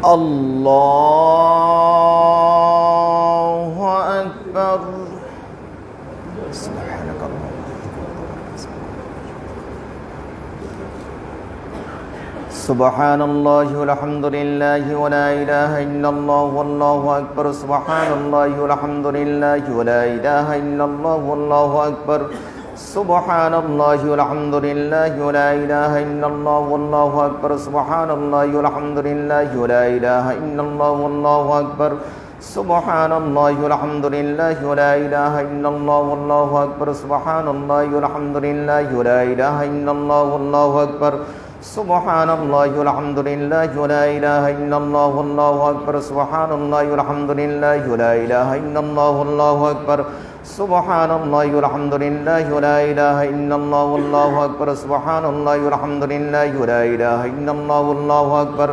الله أكبر. سبحانك اللهم. سبحان الله والحمد لله ولا إله إلا الله والله أكبر. سبحان الله والحمد لله ولا إله إلا الله والله أكبر. سبحان الله والحمد لله ولا إله إلا الله والله أكبر. سبحان الله والحمد لله ولا إله إلا الله والله أكبر. سبحان الله والحمد لله ولا إله إلا الله والله أكبر. سبحان الله والحمد لله ولا إله إلا الله والله أكبر. سبحان الله والحمد لله ولا إله إلا الله والله أكبر. سبحان الله والحمد لله ولا إله إلا الله والله أكبر. سبحان الله والحمد لله ولا إله إلا الله والله أكبر. سبحان الله والحمد لله ولا إله إلا الله والله أكبر.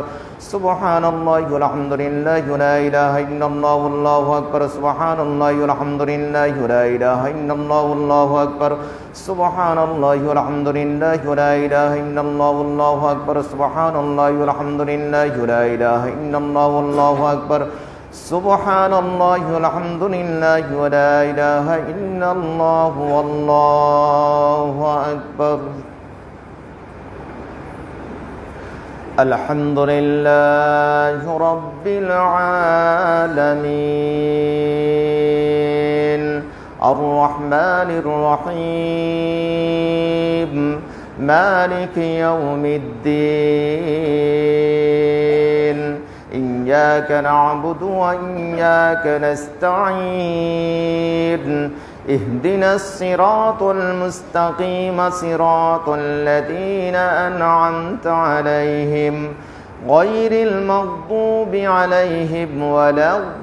سبحان الله والحمد لله ولا إله إلا الله والله أكبر. سبحان الله والحمد لله ولا إله إلا الله والله أكبر. سبحان الله والحمد لله ولا إله إلا الله والله أكبر. سبحان الله والحمد لله ولا إله إلا الله والله أكبر. سبحان الله والحمد لله ولا إله إلا الله والله أكبر. الحمد لله رب العالمين الرحمن الرحيم مالك يوم الدين إياك نعبد وإياك نستعين اهدنا الصراط المستقيم صراط الذين أنعمت عليهم غير المغضوب عليهم ولا الضالين.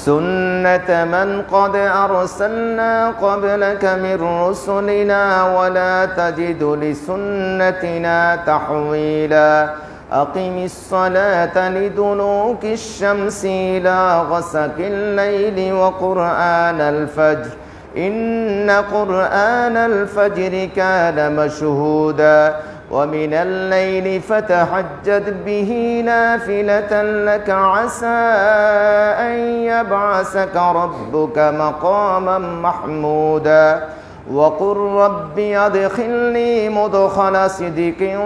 سنة من قد أرسلنا قبلك من رسلنا ولا تجد لسنتنا تحويلا. أقم الصلاة لدلوك الشمس إلى غسق الليل وقرآن الفجر إن قرآن الفجر كان مشهودا. ومن الليل فتهجد به نافلة لك عسى أن يبعثك ربك مقاما محمودا. وقل رب أدخلني مدخل صدق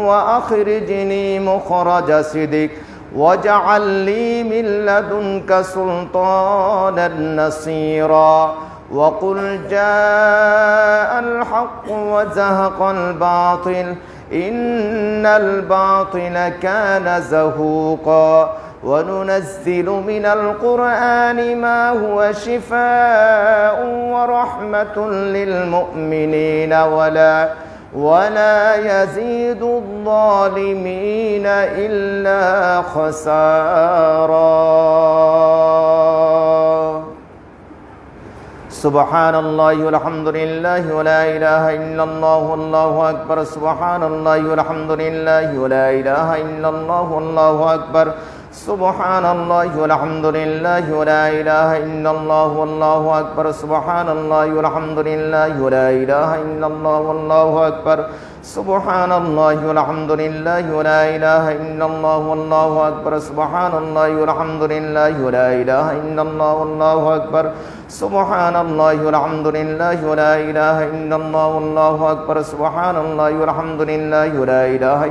وأخرجني مخرج صدق واجعل لي من لدنك سلطانا نصيرا. وقل جاء الحق وزهق الباطل إن الباطل كان زهوقا. وننزل من القرآن ما هو شفاء ورحمة للمؤمنين ولا يزيد الظالمين إلا خسارا. سبحان الله والحمد لله ولا إله إلا الله والله أكبر. سبحان الله والحمد لله ولا إله إلا الله والله أكبر. سبحان الله والحمد لله ولا إله إلا الله والله أكبر. سبحان الله والحمد لله ولا إله إلا الله والله أكبر. سبحان الله والحمد لله ولا إله إلا الله والله أكبر. سبحان الله والحمد لله ولا إله إلا الله والله أكبر. سبحان الله والحمد لله ولا إله إلا الله والله أكبر. سبحان الله والحمد لله ولا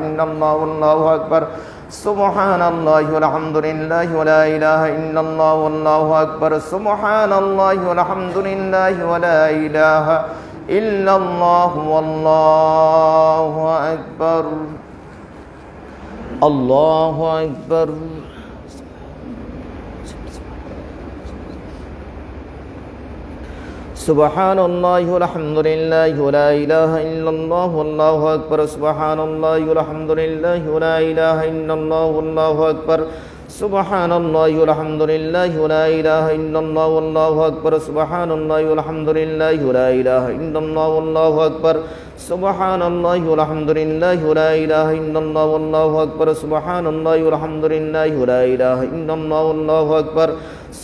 إله إلا الله والله أكبر. سبحان الله والحمد لله ولا إله إلا الله والله أكبر. سبحان الله والحمد لله ولا إله إلا الله والله أكبر. الله أكبر. سبحان الله والحمد لله ولا إله إلا الله والله أكبر. سبحان الله والحمد لله ولا إله إلا الله والله أكبر. سبحان الله والحمد لله ولا إله إلا الله والله أكبر. سبحان الله والحمد لله ولا إله إلا الله والله أكبر. سبحان الله والحمد لله ولا إله إلا الله والله أكبر. سبحان الله والحمد لله ولا إله إلا الله والله أكبر.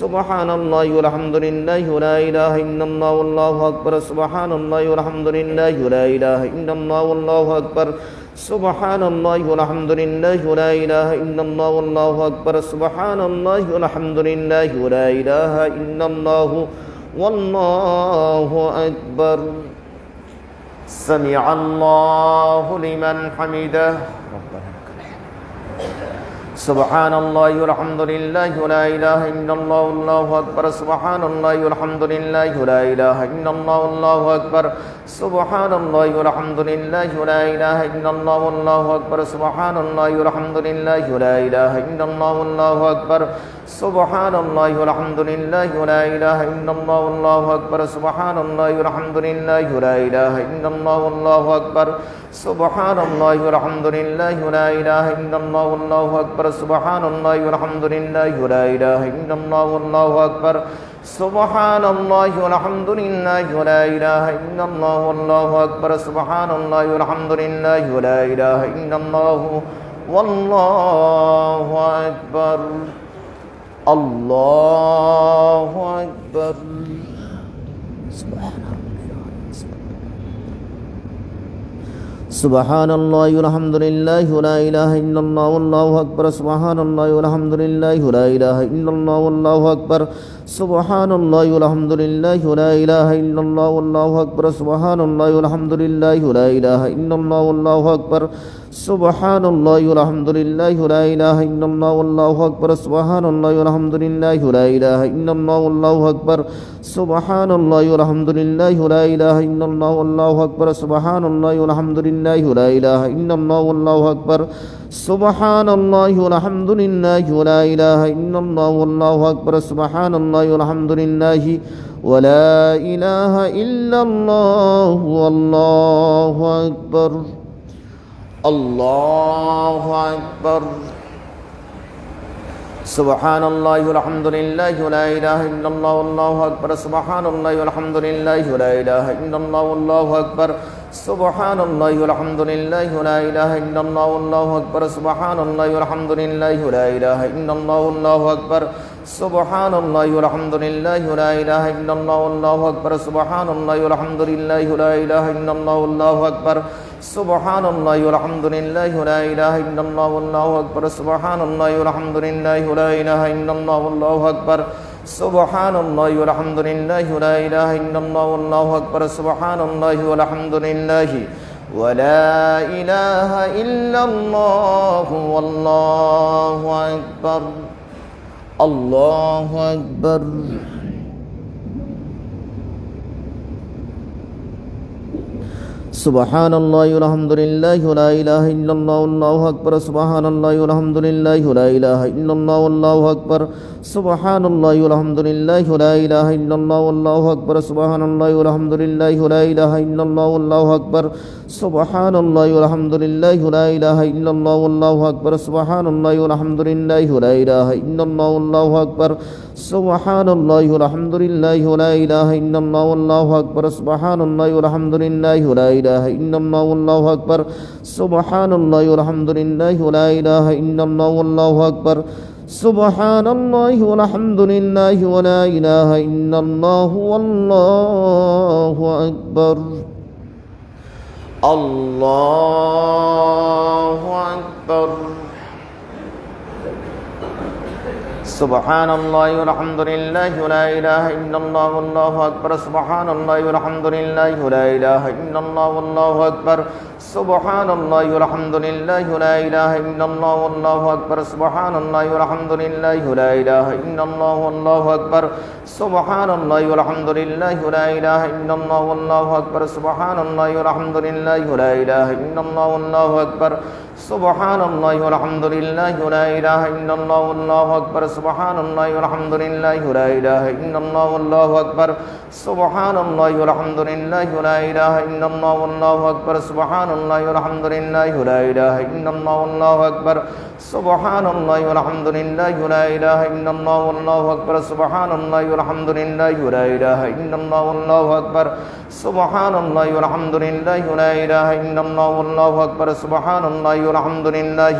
سبحان الله والحمد لله ولا إله إلا الله والله أكبر سبحان الله والحمد لله ولا إله إلا الله والله أكبر سبحان الله والحمد لله ولا إله إلا الله والله أكبر سبحان الله والحمد لله ولا إله إلا الله والله أكبر سمع الله لمن حمده سبحان الله والحمد لله ولا إله إلا الله والله أكبر سبحان الله والحمد لله ولا إله إلا الله والله أكبر سبحان الله والحمد لله ولا إله إلا الله والله أكبر سبحان الله والحمد لله ولا إله إلا الله والله أكبر سبحان الله والحمد لله ولا إله إلا الله والله أكبر سبحان الله والحمد لله ولا إله إلا الله والله أكبر سبحان الله والحمد لله ولا إله إلا الله والله أكبر سبحان الله والحمد لله ولا إله إلا الله والله أكبر سبحان الله والحمد لله ولا إله إلا الله والله أكبر سبحان الله والحمد لله ولا إله إلا الله والله أكبر الله أكبر سبحان الله والحمد لله ولا إله إلا الله والله أكبر سبحان الله والحمد لله ولا إله إلا الله والله أكبر سبحان الله والحمد لله ولا إله إلا الله والله أكبر سبحان الله والحمد لله ولا إله إلا الله والله أكبر سبحان الله والحمد لله ولا إله إلا الله والله أكبر سبحان الله والحمد لله ولا إله إلا الله والله أكبر سبحان الله والحمد لله ولا إله إلا الله والله أكبر سبحان الله والحمد لله ولا إله إلا الله والله أكبر سبحان الله والحمد لله ولا إله إلا الله والله أكبر سبحان الله والحمد لله ولا إله إلا الله والله أكبر الله أكبر سبحان الله والحمد لله ولا إله إلا الله والله أكبر سبحان الله والحمد لله ولا إله إلا الله والله أكبر سبحان الله والحمد لله ولا إله إلا الله والله أكبر سبحان الله والحمد لله ولا إله إلا الله والله أكبر سبحان الله والحمد لله ولا إله إلا الله والله أكبر سبحان الله والحمد لله ولا إله إلا الله والله أكبر سبحان الله والحمد لله ولا إله إلا الله والله أكبر سبحان الله والحمد لله ولا إله إلا الله والله أكبر سبحان الله والحمد لله ولا إله إلا الله والله أكبر سبحان الله والحمد لله ولا إله إلا الله والله أكبر الله أكبر سبحان الله والحمد لله ولا إله إلا الله والله أكبر سبحان الله والحمد لله ولا إله إلا الله والله أكبر سبحان الله والحمد لله ولا إله إلا الله والله أكبر سبحان الله والحمد لله ولا إله إلا الله والله أكبر سبحان الله والحمد لله ولا إله إلا الله والله أكبر سبحان الله والحمد لله ولا إله إلا الله والله أكبر سبحان الله والحمد لله ولا إله إلا الله والله أكبر سبحان الله والحمد لله ولا إله إلا الله والله أكبر سبحان الله والحمد لله ولا إله إلا الله والله أكبر سبحان الله والحمد لله ولا إله إلا الله والله أكبر الله أكبر سبحان الله والحمد لله ولا إله إلا الله والله أكبر سبحان الله والحمد لله ولا إله إلا الله والله أكبر سبحان الله والحمد لله ولا إله إلا الله والله أكبر سبحان الله والحمد لله ولا إله إلا الله والله أكبر سبحان الله والحمد لله ولا إله إلا الله والله أكبر سبحان الله والحمد لله ولا إله إلا الله والله أكبر سبحان الله والحمد لله ولا إله إلا الله والله أكبر سبحان الله والحمد لله ولا إله إلا الله والله أكبر سبحان الله والحمد لله ولا إله إلا الله والله أكبر سبحان الله والحمد لله ولا إله إلا الله والله أكبر سبحان الله والحمد لله ولا إله إلا الله والله أكبر سبحان الله والحمد لله ولا إله إلا الله والله أكبر سبحان الله والحمد لله ولا إله إلا الله والله أكبر سبحان الله والحمد لله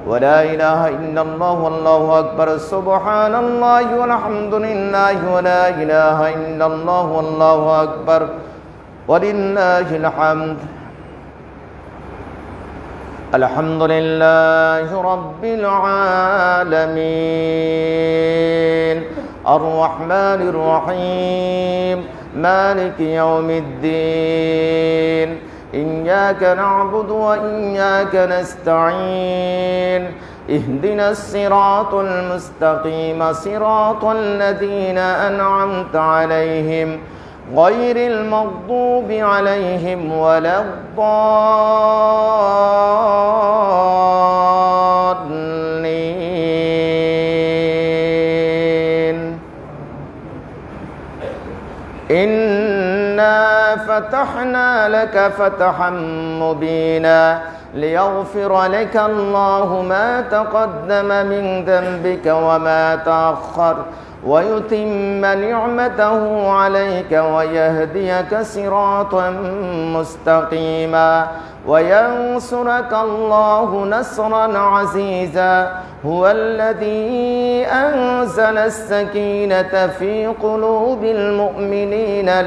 ولا إله إلا الله والله أكبر سبحان الله والحمد لله ولا إله إلا الله والله أكبر ولله الحمد الحمد لله رب العالمين الرحمن الرحيم مالك يوم الدين إياك نعبد وإياك نستعين اهدنا الصراط المستقيم صراط الذين أنعمت عليهم غير المغضوب عليهم ولا الضالين إنا فتحنا لك فتحا مبينا ليغفر لك الله ما تقدم من ذنبك وما تأخر ويتم نعمته عليك ويهديك صراطا مستقيما وينصرك الله نصرا عزيزا هو الذي أنزل السكينة في قلوب المؤمنين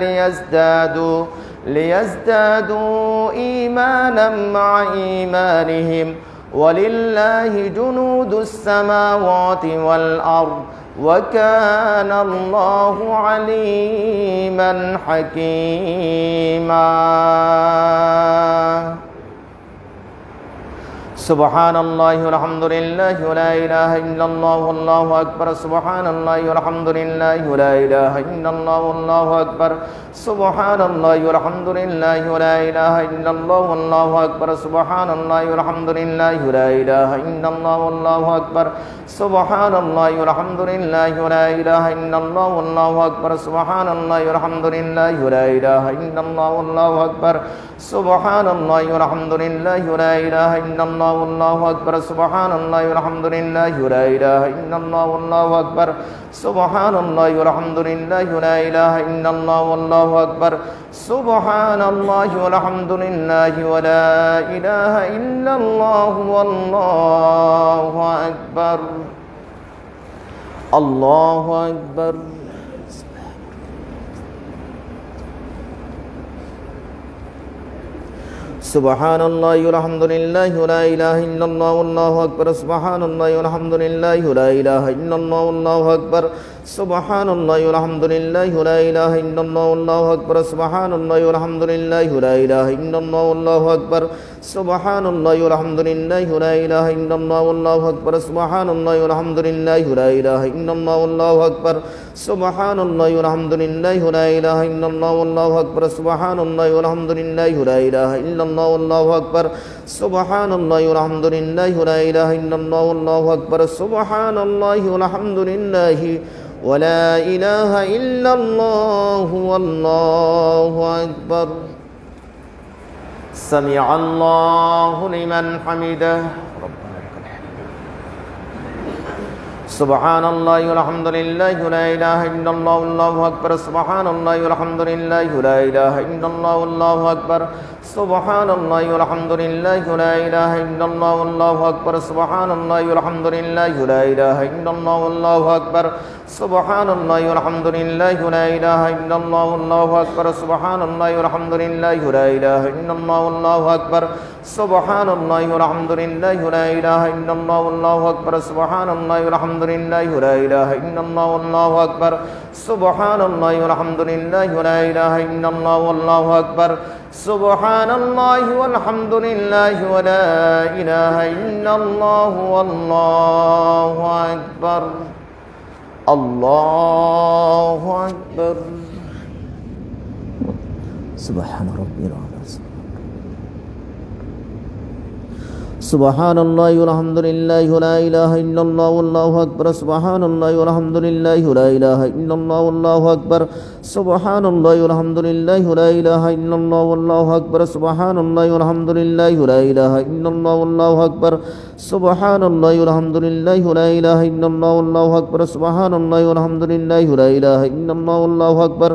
ليزدادوا إيمانا مع إيمانهم ولله جنود السماوات والأرض وكان الله عليما حكيما سبحان الله والحمد لله ولا إله إلا الله والله أكبر سبحان الله والحمد لله ولا إله إلا الله والله أكبر سبحان الله والحمد لله ولا إله إلا الله والله أكبر سبحان الله والحمد لله ولا إله إلا الله والله أكبر سبحان الله والحمد لله ولا إله إلا الله والله أكبر سبحان الله والحمد لله ولا إله إلا الله والله أكبر سبحان الله والحمد لله ولا إله إلا الله والله أكبر سبحان الله والحمد لله ولا إله إلا الله والله أكبر سبحان الله والحمد لله ولا إله إلا الله والله أكبر سبحان الله والحمد لله ولا إله إلا الله والله أكبر الله أكبر سبحان الله والحمد لله ولا إله إلا الله والله أكبر سبحان الله والحمد لله ولا إله إلا الله والله أكبر سبحان الله والحمد لله ولا إله إلا الله والله أكبر سبحان الله والحمد لله ولا إله إلا الله والله أكبر سبحان الله والحمد لله ولا إله إلا الله والله أكبر سبحان الله والحمد لله ولا إله إلا الله والله أكبر سبحان الله والحمد لله ولا إله إلا الله والله أكبر سبحان الله والحمد لله ولا إله إلا الله والله أكبر سبحان الله والحمد لله ولا إله إلا الله والله أكبر سبحان الله والحمد لله ولا إله إلا الله والله أكبر سمع الله لمن حمده سبحان الله والحمد لله ولا إله إلا الله والله أكبر سبحان الله والحمد لله ولا إله إلا الله والله أكبر سبحان الله والحمد لله ولا إله إلا الله والله أكبر سبحان الله والحمد لله ولا إله إلا الله والله أكبر سبحان الله والحمد لله ولا إله إلا الله والله أكبر سبحان الله والحمد لله ولا إله إلا الله والله أكبر سبحان الله والحمد لله ولا إله إلا الله والله أكبر سبحان الله والحمد لله ولا إله إلا الله والله أكبر سبحان الله والحمد لله ولا إله إلا الله والله أكبر سبحان الله والحمد لله ولا إله إلا الله والله أكبر الله أكبر سبحان ربي العظيم سبحان الله والحمد لله ولا إله إلا الله والله أكبر سبحان الله والحمد لله ولا إله إلا الله والله أكبر سبحان الله والحمد لله ولا إله إلا الله والله أكبر سبحان الله والحمد لله ولا إله إلا الله والله أكبر سبحان الله والحمد لله ولا إله إلا الله والله أكبر سبحان الله والحمد لله ولا إله إلا الله والله أكبر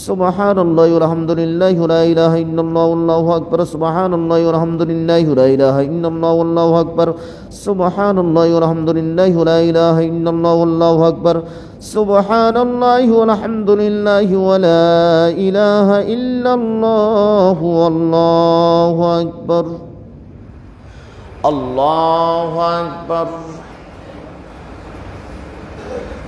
سبحان الله والحمد لله ولا إله إلا الله والله أكبر سبحان الله والحمد لله ولا إله إلا الله الله والله أكبر سبحان الله والحمد لله ولا إله إلا الله والله أكبر سبحان الله والحمد لله ولا إله إلا الله والله أكبر الله أكبر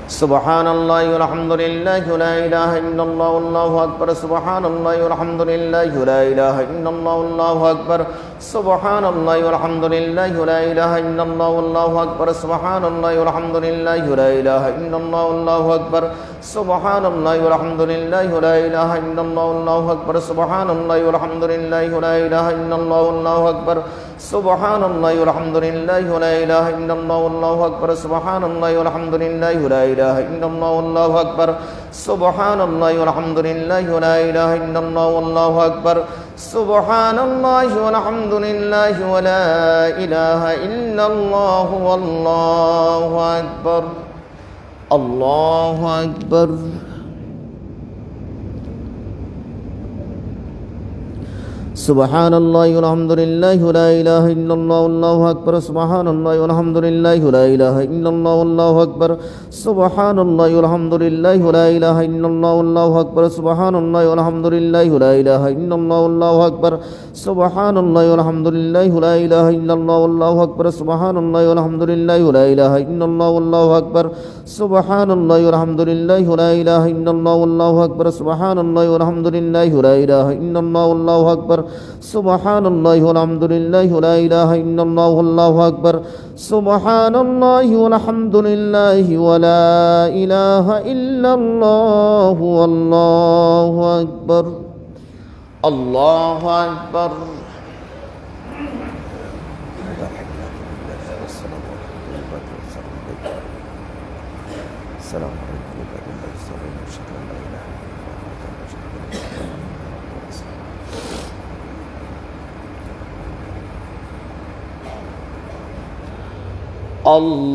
سبحان الله والحمد لله ولا إله إلا الله والله أكبر سبحان الله والحمد لله ولا إله إلا الله والله أكبر سبحان الله والحمد لله ولا إله إلا الله والله أكبر سبحان الله والحمد لله ولا إله إلا الله والله أكبر سبحان الله والحمد لله ولا إله إلا الله والله أكبر سبحان الله والحمد لله ولا إله إلا الله والله أكبر سبحان الله والحمد لله ولا إله إلا الله والله أكبر سبحان الله والحمد لله ولا إله إلا الله والله أكبر سبحان الله والحمد لله ولا إله إلا الله والله أكبر سبحان الله والحمد لله ولا إله إلا الله والله أكبر الله أكبر سبحان الله والحمد لله ولا إله إلا الله والله أكبر سبحان الله والحمد لله ولا إله إلا الله والله أكبر سبحان الله والحمد لله ولا إله إلا الله والله أكبر سبحان الله والحمد لله ولا إله إلا الله والله أكبر سبحان الله والحمد لله ولا إله إلا الله والله أكبر سبحان الله والحمد لله ولا إله إلا الله والله أكبر سبحان الله والحمد لله ولا إله إلا الله والله أكبر سبحان الله والحمد لله ولا إله إلا الله والله أكبر سبحان الله والحمد لله ولا إله إلا الله والله أكبر سبحان الله والحمد لله ولا إله إلا الله والله أكبر الله أكبر السلام الله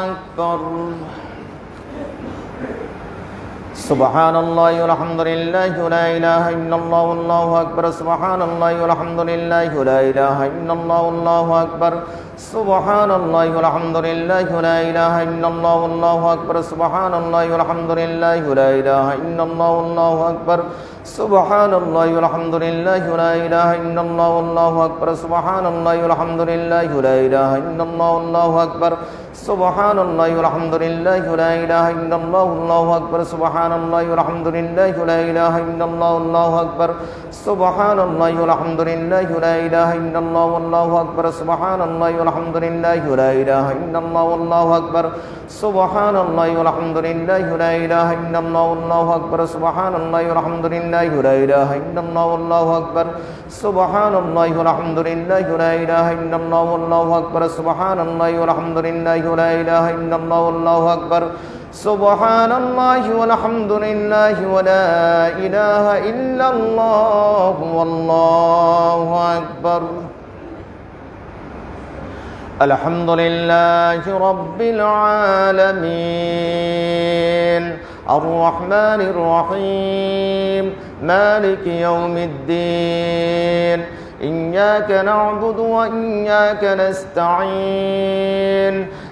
أكبر سبحان الله والحمد لله ولا إله إلا الله والله أكبر سبحان الله والحمد لله ولا إله إلا الله والله أكبر سبحان الله والحمد لله ولا إله إلا الله والله أكبر سبحان الله والحمد لله ولا إله إلا الله والله أكبر سبحان الله والحمد لله ولا إله إلا الله والله أكبر سبحان الله والحمد لله ولا إله إلا الله والله أكبر سبحان الله والحمد لله ولا إله إلا الله والله أكبر سبحان الله والحمد لله ولا إله إلا الله والله أكبر سبحان الله والحمد لله ولا إله إلا الله والله أكبر سبحان الله والحمد لله ولا إله إلا الله والله أكبر سبحان الله والحمد لله ولا إله إلا الله والله أكبر سبحان الله والحمد لله ولا إله إلا الله والله أكبر سبحان الله والحمد لله ولا إله إلا الله والله أكبر سبحان الله والحمد لله ولا إله إلا الله والله أكبر سبحان الله والحمد لله ولا إله إلا الله والله أكبر الحمد لله رب العالمين الرحمن الرحيم مالك يوم الدين إياك نعبد وإياك نستعين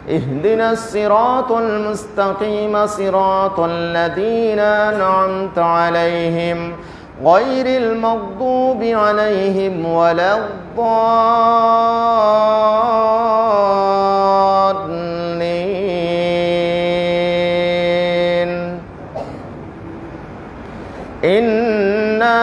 اهدنا الصراط المستقيم صراط الذين أنعمت عليهم غير المغضوب عليهم ولا الضالين إنا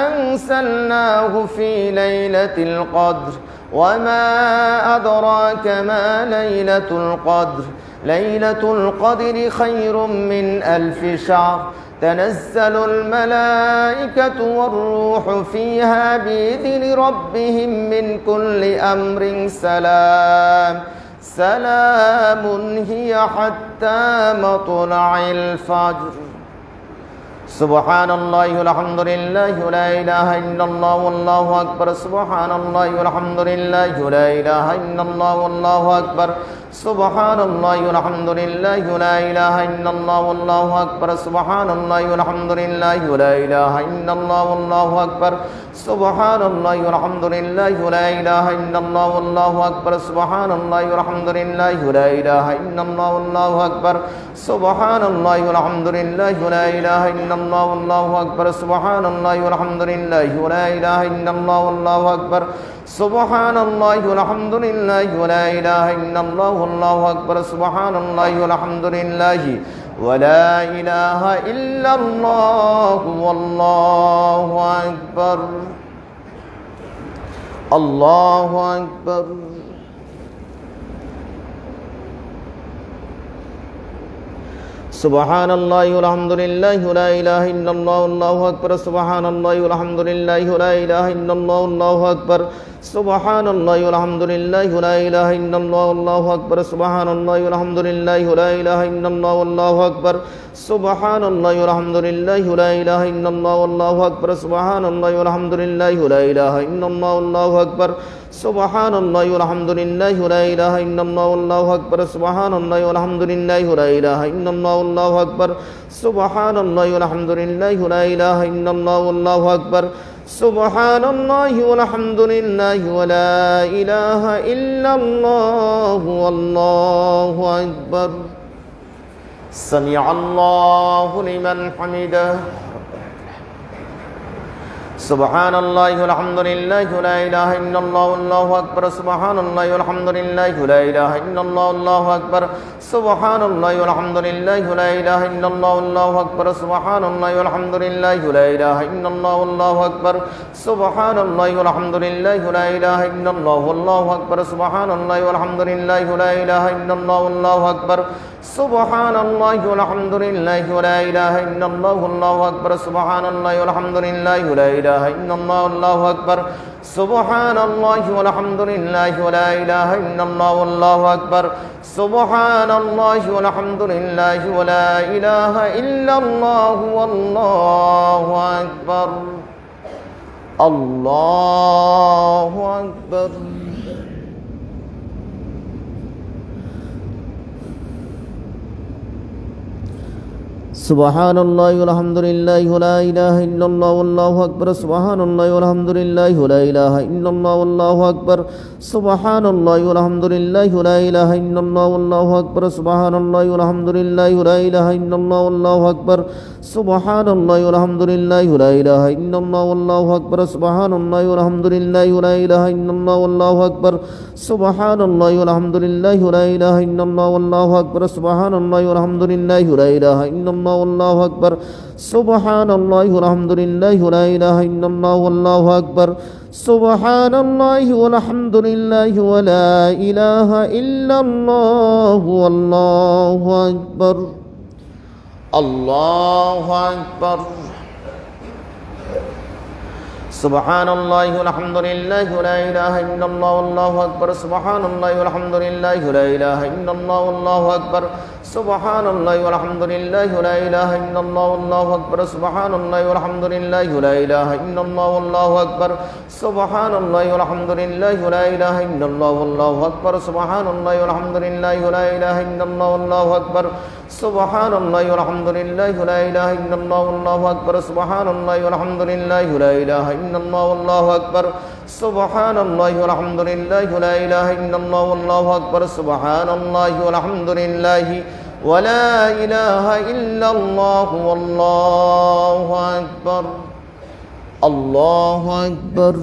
أنزلناه في ليلة القدر وما أدراك ما ليلة القدر ليلة القدر خير من 1000 شهر تنزل الملائكة والروح فيها بإذن ربهم من كل أمر سلام هي حتى مطلع الفجر سبحان الله والحمد لله ولا إله إلا الله والله أكبر سبحان الله والحمد لله ولا إله إلا الله والله أكبر সুবহানাল্লাহি ওয়ালহামদুলিল্লাহি ওয়া লা ইলাহা ইল্লাল্লাহু আল্লাহু আকবার সুবহানাল্লাহি ওয়ালহামদুলিল্লাহি ওয়া লা ইলাহা ইল্লাল্লাহু আল্লাহু আকবার সুবহানাল্লাহি ওয়ালহামদুলিল্লাহি ওয়া লা ইলাহা ইল্লাল্লাহু আল্লাহু আকবার সুবহানাল্লাহি ওয়ালহামদুলিল্লাহি ওয়া লা ইলাহা ইল্লাল্লাহু আল্লাহু আকবার সুবহানাল্লাহি ওয়ালহামদুলিল্লাহি ওয়া লা ইলাহা ইল্লাল্লাহু আল্লাহু আকবার সুবহানাল্লাহি ওয়ালহামদুলিল্লাহি ওয়া লা ইলাহা ইল্লাল্লাহু আল্লাহু আকবার সুবহানাল্লাহি ওয়ালহামদুলিল্লাহি ওয়া লা ইলাহা ইল্লাল্লাহু আল্লাহু আকবার সুবহানাল্লাহি ওয়ালহামদুলিল্লাহি ওয়া লা ইলাহা ইল্লাল্লাহু আল্লাহু আকবার আল্লাহু আকবার সুবহানাল্লাহি ওয়ালহামদুলিল্লাহি ওয়া লা ইলাহা ইল্লাল্লাহু আল্লাহু আকবার সুবহানাল্লাহি ওয়ালহামদুলিল্লাহি ওয়া লা ইলাহা ইল্লাল্লাহু আল্লাহু আকবার সুবহানাল্লাহি ওয়ালহামদুলিল্লাহি ওয়া লা ইলাহা ইল্লাল্লাহু আল্লাহু আকবার সুবহানাল্লাহি ওয়ালহামদুলিল্লাহি ওয়া লা ইলাহা ইল্লাল্লাহু আল্লাহু আকবার সুবহানাল্লাহি ওয়ালহামদুলিল্লাহি ওয়া লা ইলাহা ইল্লাল্লাহু আল্লাহু আকবার সুবহানাল্লাহি ওয়ালহামদুলিল্লাহি ওয়া লা ইলাহা ইল্লাল্লাহু আল্লাহু আকবার সুবহানাল্লাহি ওয়ালহামদুলিল্লাহি ওয়া লা ইলাহা ইল্লাল্লাহু আল্লাহু আকবার সুবহানাল্লাহি ওয়ালহামদুলিল্লাহি ওয়া লা ইলাহা ইল্লাল্লাহু আল্লাহু আকবার সুবহানাল্লাহি ওয়ালহামদুলিল্লাহি ওয়া লা ইলাহা ইল্লাল্লাহু আল্লাহু আকবার সুবহানাল্লাহি ওয়ালহামদুলিল্লাহি ওয়া লা ইলাহা ইল্লাল্লাহু আল্লাহু আকবার সামিআল্লাহু লিমান হামিদাহ সুবহানাল্লাহি ওয়ালহামদুলিল্লাহি ওয়া লা ইলাহা ইল্লাল্লাহু আল্লাহু আকবার সুবহানাল্লাহি ওয়ালহামদুলিল্লাহি ওয়া লা ইলাহা ইল্লাল্লাহু আল্লাহু আকবার সুবহানাল্লাহি ওয়ালহামদুলিল্লাহি ওয়া লা ইলাহা ইল্লাল্লাহু আল্লাহু আকবার সুবহানাল্লাহি ওয়ালহামদুলিল্লাহি ওয়া লা ইলাহা ইল্লাল্লাহু আল্লাহু আকবার সুবহানাল্লাহি ওয়ালহামদুলিল্লাহি ওয়া লা ইলাহা ইল্লাল্লাহু আল্লাহু আকবার সুবহানাল্লাহি ওয়ালহামদুলিল্লাহি ওয়া লা ইলাহা ইল্লাল্লাহু আল্লাহু আকবার সুবহানাল্লাহি ওয়ালহামদুলিল্লাহি ওয়া লা ইলাহা ইল্লাল্লাহু আল্লাহু আকবার সুবহানাল্লাহি ওয়ালহামদুলিল্লাহি ওয়া লা ইলাহা ইল্লাল্লাহু আল্লাহু আকবার সুবহানাল্লাহি ওয়ালহামদুলিল্লাহি ওয়া লা ইলাহা ইল্লাল্লাহু আল্লাহু আকবার সুবহানাল্লাহি ওয়ালহামদুলিল্লাহি ওয়া লা ইলাহা ইল্লাল্লাহু আল্লাহু আকবার আল্লাহু আকবার সুবহানাল্লাহি ওয়ালহামদুলিল্লাহি ওয়া লা ইলাহা ইল্লাল্লাহু আল্লাহু আকবার সুবহানাল্লাহি ওয়ালহামদুলিল্লাহি ওয়া লা ইলাহা ইল্লাল্লাহু আল্লাহু আকবার সুবহানাল্লাহি ওয়ালহামদুলিল্লাহি ওয়া লা ইলাহা ইল্লাল্লাহু আল্লাহু আকবার সুবহানাল্লাহি ওয়ালহামদুলিল্লাহি ওয়া লা ইলাহা ইল্লাল্লাহু আল্লাহু আকবার সুবহানাল্লাহি ওয়ালহামদুলিল্লাহি ওয়া লা ইলাহা ইল্লাল্লাহু আল্লাহু আকবার সুবহানাল্লাহি ওয়ালহামদুলিল্লাহি ওয়া লা ইলাহা ইল্লাল্লাহু আল্লাহু আকবার সুবহানাল্লাহি ওয়ালহামদুলিল্লাহি ওয়া লা ইলাহা ইল্লাল্লাহু আল্লাহু আকবার সুবহানাল্লাহি ওয়ালহামদুলিল্লাহি ওয়া লা ইলাহা ইল্লাল্লাহু আল্লাহু আকবার সুবহানাল্লাহি ওয়ালহামদুলিল্লাহি ওয়া লা ইলাহা ইল্লাল্লাহু আল্লাহু আকবার সুবহানাল্লাহি ওয়ালহামদুলিল্লাহি ওয়া লা ইলাহা ইল্লাল্লাহু আল্লাহু আকবার আল্লাহু আকবার সুবহানাল্লাহি ওয়ালহামদুলিল্লাহি ওয়া লা ইলাহা ইল্লাল্লাহু আল্লাহু আকবার সুবহানাল্লাহি ওয়ালহামদুলিল্লাহি ওয়া লা ইলাহা ইল্লাল্লাহু আল্লাহু আকবার সুবহানাল্লাহি ওয়ালহামদুলিল্লাহি ওয়া লা ইলাহা ইল্লাল্লাহু আল্লাহু আকবার সুবহানাল্লাহি ওয়ালহামদুলিল্লাহি ওয়া লা ইলাহা ইল্লাল্লাহু আল্লাহু আকবার সুবহানাল্লাহি ওয়ালহামদুলিল্লাহি ওয়া লা ইলাহা ইল্লাল্লাহু আল্লাহু আকবার সুবহানাল্লাহি ওয়ালহামদুলিল্লাহি ওয়া লা ইলাহা ইল্লাল্লাহু আল্লাহু আকবার সুবহানাল্লাহি ওয়ালহামদুলিল্লাহি ওয়া লা ইলাহা ইল্লাল্লাহু আল্লাহু আকবার সুবহানাল্লাহি ওয়ালহামদুলিল্লাহি ওয়া লা ইলাহা ইল্লাল্লাহু আল্লাহু আকবার সুবহানাল্লাহি ওয়ালহামদুলিল্লাহি ওয়া লা ইলাহা ইল্লাল্লাহু আল্লাহু আকবার সুবহানাল্লাহি ওয়ালহামদুলিল্লাহি ওয়া লা ইলাহা ইল্লাল্লাহু আল্লাহু আকবার আল্লাহু আকবার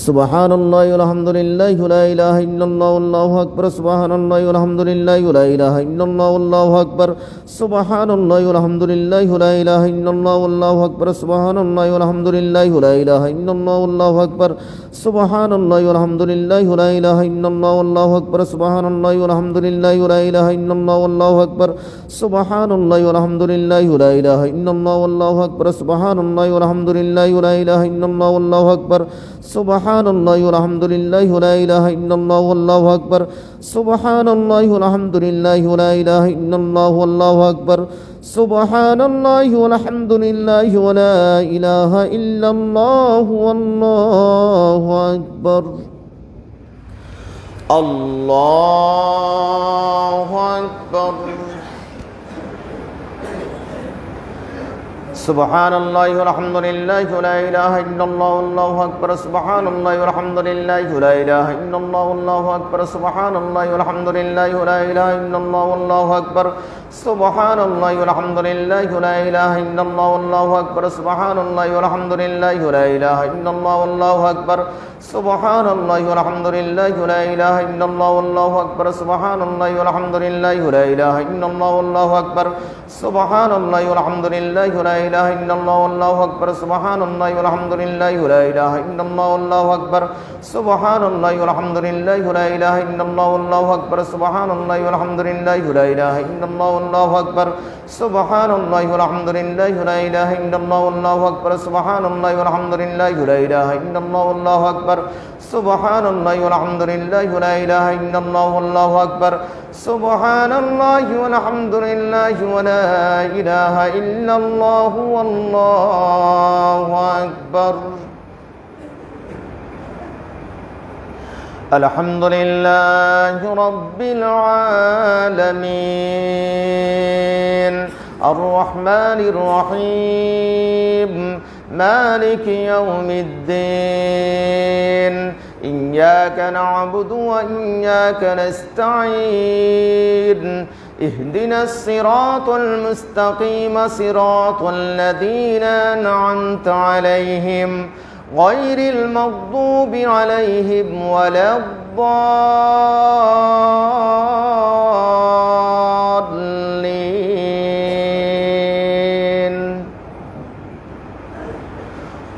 সুবহানাল্লাহি ওয়ালহামদুলিল্লাহি ওয়া লা ইলাহা ইল্লাল্লাহু আল্লাহু আকবার সুবহানাল্লাহি ওয়ালহামদুলিল্লাহি ওয়া লা ইলাহা ইল্লাল্লাহু আল্লাহু আকবার সুবহানাল্লাহি ওয়ালহামদুলিল্লাহি ওয়া লা ইলাহা ইল্লাল্লাহু আল্লাহু আকবার সুবহানাল্লাহি ওয়ালহামদুলিল্লাহি ওয়া লা ইলাহা ইল্লাল্লাহু আল্লাহু আকবার সুবহানাল্লাহি ওয়ালহামদুলিল্লাহি ওয়া লা ইলাহা ইল্লাল্লাহু আল্লাহু আকবার সুবহানাল্লাহি ওয়ালহামদুলিল্লাহি ওয়া লা ইলাহা ইল্লাল্লাহু আল্লাহু আকবার সুবহানাল্লাহি ওয়ালহামদুলিল্লাহি ওয়া লা ইলাহা ইল্লাল্লাহু আল্লাহু আকবার সুবহানাল্লাহি ওয়ালহামদুলিল্লাহি ওয়া লা ইলাহা ইল্লাল্লাহু আল্লাহু আকবার সুবহানাল্লাহি Subhanallah walhamdulillah wa la ilaha illallah wallahu akbar. Subhanallah walhamdulillah wa la ilaha illallah wallahu akbar. Subhanallah walhamdulillah wa la ilaha illallah wallahu akbar. Allahu akbar. Subhanallah walhamdulillah wa la ilaha illallah wallahu akbar. Subhanallah walhamdulillah wa la ilaha illallah wallahu akbar. Subhanallah walhamdulillah wa la ilaha illallah wallahu akbar. Subhanallah walhamdulillah wa la ilaha illallah wallahu akbar. Subhanallah walhamdulillah wa la ilaha illallah wallahu akbar. Subhanallah walhamdulillah wa la ilaha illallah wallahu akbar. Subhanallah walhamdulillah wa la ilaha illallah wallahu akbar. Subhanallah walhamdulillah wa la ilaha illallah wallahu akbar. Subhanallah walhamdulillah wa la ilaha illallah wallahu akbar. Subhanallah walhamdulillah wa la ilaha illallah wallahu akbar. Subhanallah walhamdulillah wa la ilaha illallah wallahu akbar. Subhanallah walhamdulillah wa la ilaha illallah wallahu akbar. Subhanallah walhamdulillah wa la ilaha illallah wallahu akbar. Subhanallah walhamdulillah wa la ilaha illallah wallahu akbar. Subhanallah walhamdulillah wa la ilaha illallah wallahu akbar. Alhamdulillahi rabbil alamin. Ar-Rahmanir Rahim. مالك يوم الدين. إياك نعبد وإياك نستعين. اهدنا الصراط المستقيم صراط الذين أنعمت عليهم غير المغضوب عليهم ولا الضالين.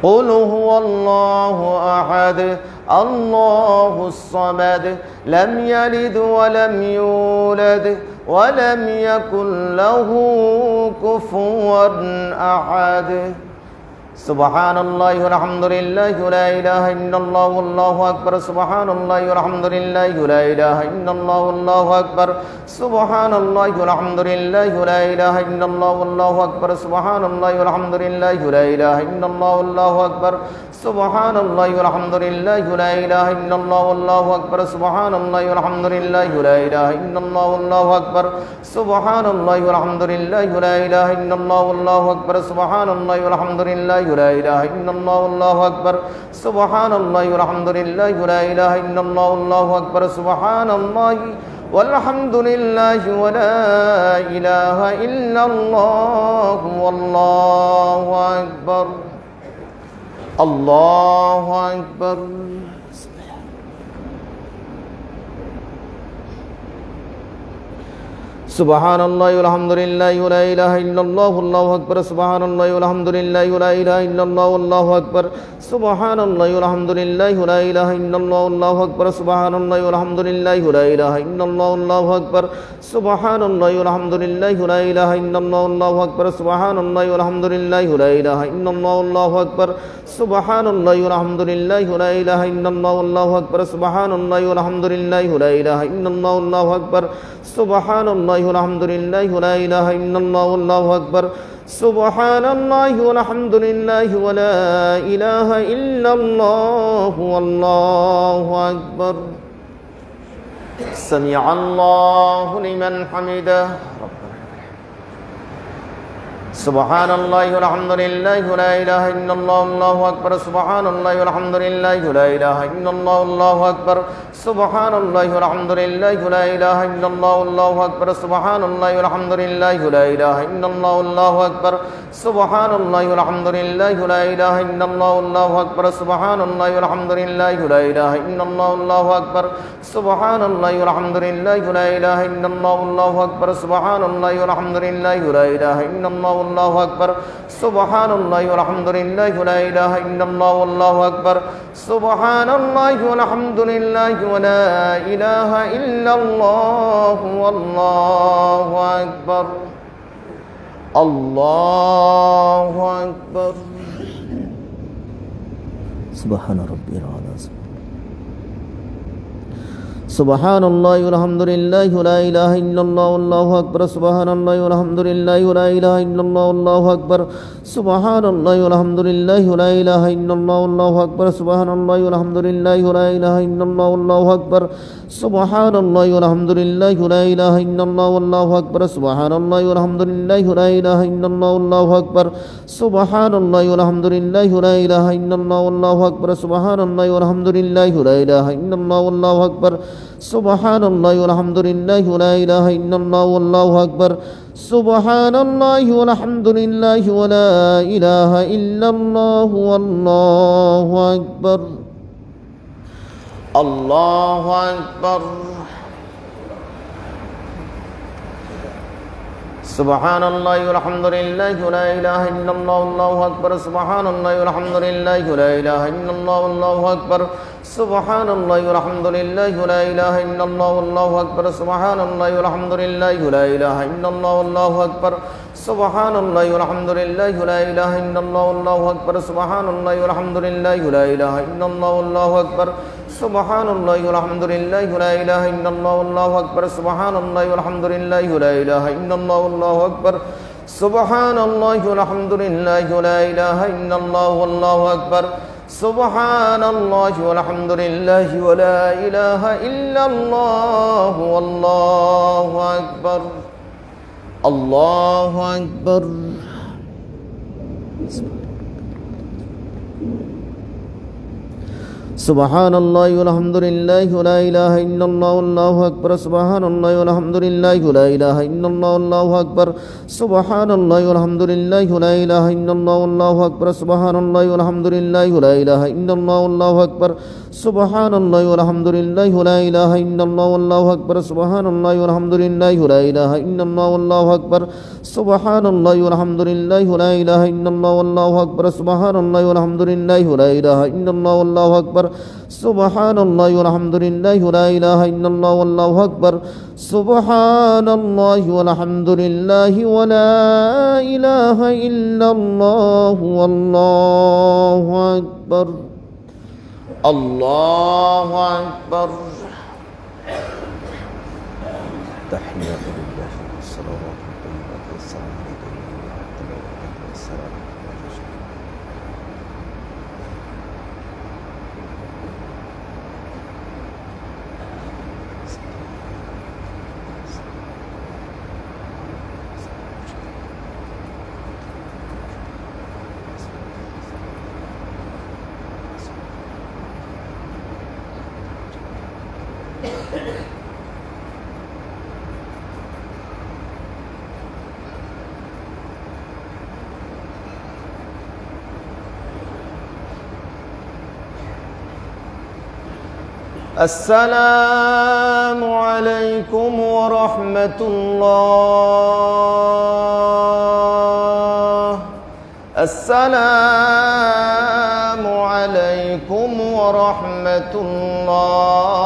قل هو الله أحد الله الصمد لم يلد ولم يولد ولم يكن له كفوا أحد. Subhanallah walhamdulillah wa la ilaha illallah wallahu akbar. Subhanallah walhamdulillah wa la ilaha illallah wallahu akbar. Subhanallah walhamdulillah wa la ilaha illallah wallahu akbar. Subhanallah walhamdulillah wa la ilaha illallah wallahu akbar. Subhanallah walhamdulillah wa la ilaha illallah wallahu akbar. Subhanallah walhamdulillah wa la ilaha illallah wallahu akbar. Subhanallah walhamdulillah wa la ilaha illallah wallahu akbar. Subhanallah walhamdulillah wa la ilaha illallah wallahu akbar. Subhanallah walhamdulillah wa la ilaha illallah wallahu akbar. Subhanallah walhamdulillah wa la ilaha illallah wallahu akbar. Allahu akbar. Subhanallah walhamdulillah wa la ilaha illallah wallahu akbar. Subhanallah walhamdulillah wa la ilaha illallah wallahu akbar. Subhanallah walhamdulillah wa la ilaha illallah wallahu akbar. Subhanallah walhamdulillah wa la ilaha illallah wallahu akbar. Subhanallah walhamdulillah wa la ilaha illallah wallahu akbar. Subhanallah walhamdulillah wa la ilaha illallah wallahu akbar. Subhanallah walhamdulillah wa la ilaha illallah wallahu akbar. Subhanallah walhamdulillah wa la ilaha illallah wallahu akbar. Subhanallah walhamdulillah wa la ilaha illallah wallahu akbar. Subhanallah walhamdulillah wa la ilaha illallah wallahu akbar. Sami'allahu liman hamidah. Subhanallah walhamdulillah wa la ilaha illallah wallahu akbar. Subhanallah walhamdulillah wa la ilaha illallah wallahu akbar. Subhanallah walhamdulillah wa la ilaha illallah wallahu akbar. Subhanallah walhamdulillah wa la ilaha illallah wallahu akbar. Subhanallah walhamdulillah wa la ilaha illallah wallahu akbar. Subhanallah walhamdulillah wa la ilaha illallah wallahu akbar. Subhanallah walhamdulillah wa la ilaha illallah wallahu akbar. Subhanallah walhamdulillah wa la ilaha illallah والله أكبر. سبحان الله والحمد لله ولا إله إلا الله والله أكبر. سبحان الله والحمد لله ولا إله إلا الله والله أكبر. الله أكبر. سبحان ربي العظيم سبحان الله والحمد لله ولا إله إلا الله والله أكبر سبحان الله والحمد لله ولا إله إلا الله والله أكبر سبحان الله والحمد لله ولا إله إلا الله والله أكبر سبحان الله والحمد لله ولا إله إلا الله والله أكبر سبحان الله والحمد لله ولا إله إلا الله والله أكبر سبحان الله والحمد لله ولا إله إلا الله والله أكبر سبحان الله والحمد لله ولا إله إلا الله والله أكبر سبحان الله والحمد لله ولا إله إلا الله والله أكبر سبحان الله والحمد لله ولا إله إلا الله والله أكبر سبحان الله والحمد لله ولا إله إلا الله والله أكبر الله أكبر سبحان الله والحمد لله ولا إله إلا الله والله أكبر سبحان الله والحمد لله ولا إله إلا الله والله أكبر سبحان الله والحمد لله ولا إله إلا الله والله أكبر سبحان الله والحمد لله ولا إله إلا الله والله أكبر سبحان الله والحمد لله ولا إله إلا الله والله أكبر سبحان الله والحمد لله ولا إله إلا الله والله أكبر سبحان الله والحمد لله ولا إله إلا الله والله أكبر سبحان الله والحمد لله ولا إله إلا الله والله أكبر سبحان الله والحمد لله ولا إله إلا الله والله أكبر سبحان الله والحمد لله ولا إله إلا الله والله أكبر الله أكبر سبحان الله والحمد لله ولا إله إلا الله والله أكبر سبحان الله والحمد لله ولا إله إلا الله والله أكبر سبحان الله والحمد لله ولا إله إلا الله والله أكبر سبحان الله والحمد لله ولا إله إلا الله والله أكبر سبحان الله والحمد لله ولا إله إلا الله والله أكبر سبحان الله والحمد لله ولا إله إلا الله والله أكبر سبحان الله والحمد لله ولا إله إلا الله والله أكبر سبحان الله والحمد لله ولا إله إلا الله والله أكبر سبحان الله والحمد لله ولا إله إلا الله والله أكبر سبحان الله والحمد لله ولا إله إلا الله والله أكبر الله أكبر تحية لله والصلوات والطيبات والسلام عليكم ورحمة الله وبركاته والسلام السلام عليكم ورحمة الله السلام عليكم ورحمة الله